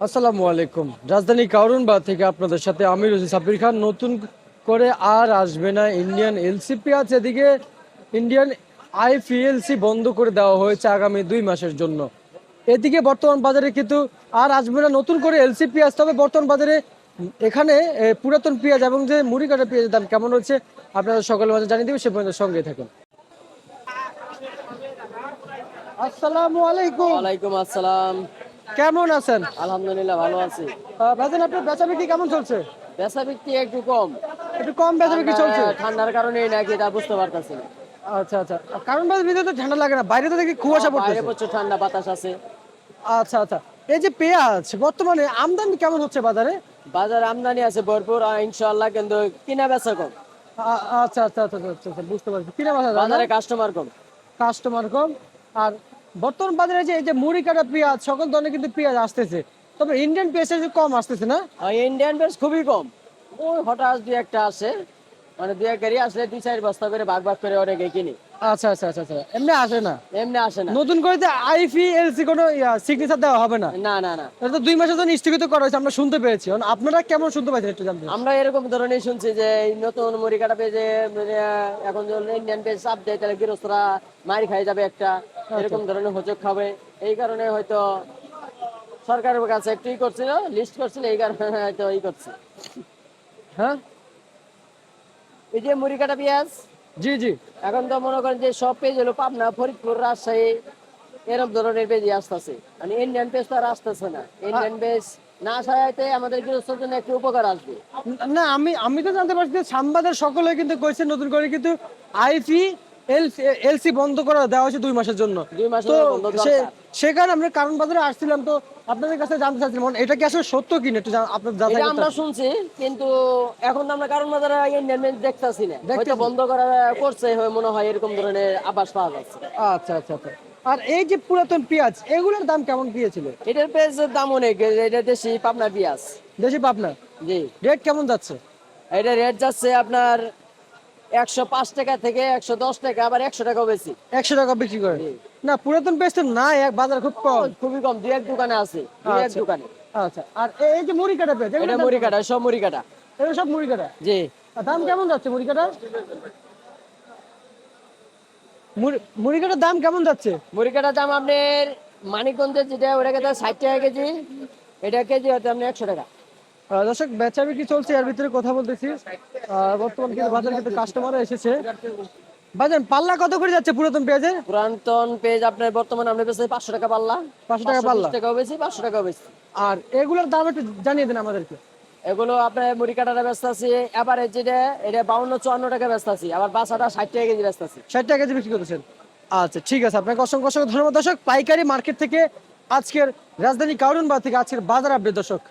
আসসালামু আলাইকুম। রাজধানী কারওয়ান থেকে আপনাদের সাথে আমি রয়েছি সাব্বির খান। নতুন করে আর আসবে না ইন্ডিয়ান এলসি পেঁয়াজ। এদিকে ইন্ডিয়ান আইপিএলসি বন্ধ করে দেওয়া হয়েছে আগামী 2 মাসের জন্য। এদিকে বর্তমান বাজারে কিন্তু আর আসবে না নতুন করে এলসি পেঁয়াজ। তবে বর্তমান বাজারে এখানে পুরাতন পেঁয়াজ এবং যে মুড়ি কাটা পেঁয়াজের দাম কেমন হচ্ছে আপনারা সকলের মাঝে জানিয়ে দেবেন, সে পর্যন্ত সঙ্গে থাকুন। আসসালামু আলাইকুম। ওয়ালাইকুম আসসালাম। কেমন আছেন? আলহামদুলিল্লাহ ভালো আছি। ভাইজান, আপনার বেচা বিক্রি কেমন চলছে? বেচা বিক্রি একটু কম। একটু কম বেচা বিক্রি চলছে। ঠান্ডার কারণে নাকি তা বুঝতে পারতাছি না। আচ্ছা আচ্ছা। কারণ বাজার ভিতরে তো ঠান্ডা লাগে না, বাইরে তো দেখি কুয়াশা বাইরে পড়তেছে। প্রচুর ঠান্ডা বাতাস আছে। আচ্ছা আচ্ছা। এই যে পেঁয়াজ বর্তমানে আমদানি কেমন হচ্ছে বাজারে? বাজার আমদানি আছে ভরপুর ইনশাআল্লাহ, কিন্তু কিনা বেচা কম। আচ্ছা আচ্ছা আচ্ছা আচ্ছা আচ্ছা, বুঝতে পারছি। কিনা বাজার বাজারে কাস্টমার কম। কাস্টমার কম। আর বর্তমান বাজারে যে এই যে মুড়ি কাটা পেঁয়াজ সকল ধরনের কিন্তু পেঁয়াজ আসতেছে, তবে ইন্ডিয়ান পেঁয়াজ একটু কম আসতেছে না? ইন্ডিয়ান বেশ খুবই কম। ওই হঠাৎ দুই একটা আসে, মানে দুই এক গাড়ি আসলে 2-4 বস্তা করে ভাগ ভাগ করে অনেকে কিনি। আচ্ছা আচ্ছা আচ্ছা আচ্ছা, এমনি আসে না? এমনি আসে না। নতুন করে যে আইপিএলসি কোনো সিগনেচার দেওয়া হবে না? না না না। এটা তো 2 মাসের জন্য স্থগিত করা হয়েছে, আমরা শুনতে পেয়েছি। এখন আপনারা কেমন শুনতে পাচ্ছেন একটু জানতে চাই। আমরা এরকম ধরনের শুনছি যে এই নতুন মুড়ি কাটা পেজে এখন যদি ইন্ডিয়ান পেজ চাপ দেয় তাহলে গৃহস্থরা মার খাই যাবে একটা, এরকম ধরনের হোঁচট খাবে। এই কারণে হয়তো সরকারের কাছে একটু ই করছিল, লিস্ট করছিল, এই কারণে হয়তো ই করছে। হ্যাঁ, এই যে মুড়ি কাটা পেঁয়াজ জি জি। এখন তো মনে করেন যে সব পেজ হলো পাবনা, ফরিদপুর, রাজশাহী, এরকম ধরনের পেজই আসতেছে। মানে ইন্ডিয়ান পেজ তো আর আসতেছে না। ইন্ডিয়ান পেজ না আসাতে আমাদের গৃহস্থর জন্য একটু উপকার আসবে। না, আমি আমি তো জানতে পারছি যে শ্যামবাজার সকলে কিন্তু কইছে নতুন করে কিন্তু আইপি এলসি বন্ধ করে দেওয়া হয়েছে 2 মাসের জন্য। 2 মাসের তো বন্ধ সে দরকার। সে কারণে আমরা কারণ বাজারে আসছিলাম, তো আপনাদের কাছে জানতে চাচ্ছিলাম মানে এটা কি আসলে সত্য কিনা একটু আপনার যাচাই এটা করতে আমরা আসছি। শুনছি, কিন্তু এখন তো আমরা কারণ বাজারে ইন্ডিয়ান পেজ দেখতাছি না, হয়তো দেখতেছি। বন্ধ করা করছে মনে হয়, এরকম ধরনের আভাস পাওয়া যাচ্ছে। আচ্ছা আচ্ছা আচ্ছা। আর এই যে পুরাতন পেঁয়াজ এগুলোর দাম কেমন গিয়েছিল? এটার পেঁয়াজের দাম অনেক, এটা দেশি পাবনা পেঁয়াজ। দেশি পাবনা জি। রেট কেমন যাচ্ছে? এটা রেট যাচ্ছে আপনার 105 টাকা থেকে 110 টাকা, আবার 100 টাকাও বেশি। 100 টাকা বিক্রি করে? জি। না, পুরাতন পেঁয়াজ তো নাই, এক বাজার খুব কম। খুবই কম, দুই এক দোকানে আছে, দুই এক আচ্ছা দোকানে। আচ্ছা। আর এই যে মুড়ি কাটা পেঁয়াজ এটা মুড়ি কাটা, সব মুড়ি কাটা। এগুলো সব মুড়ি কাটা? জি। আর দাম কেমন যাচ্ছে মুড়ি কাটা? মুড়ি কাটার দাম কেমন যাচ্ছে? মুড়ি কাটার দাম আপনার মানিকগঞ্জের যেটা ওটাকে 60 টাকা কেজি, এটা কেজি হচ্ছে আপনার 100 টাকা। দর্শক, বেচা বিক্রি চলছে, এর ভিতরে কথা বলতেছি। বর্তমান কিন্তু বাজারে কিন্তু কাস্টমারও এসেছে। বাজার পাল্লা কত করে যাচ্ছে পুরাতন পেঁয়াজের? পুরাতন পেজ আপনার বর্তমানে আমরা বেশি 500 টাকা পাল্লা। 500 টাকা পাল্লা? 520 টাকাও বেশি, 500 টাকাও বেশি। আর এগুলোর দাম একটু জানিয়ে দেন আমাদেরকে। এগুলো আপনার মুড়ি কাটাটা ব্যস্ত আছি এবারে যেটা, এটা 52-54 টাকা ব্যস্ত আছি, আবার বাসাটা 60 টাকা কেজি ব্যস্ত আছি। 60 টাকা কেজি বিক্রি করতেছেন? আচ্ছা ঠিক আছে, আপনাকে অসংখ্য অসংখ্য ধন্যবাদ। দর্শক, পাইকারি মার্কেট থেকে আজকের রাজধানী কারওয়ান থেকে আজকের বাজার আপডেট দর্শক।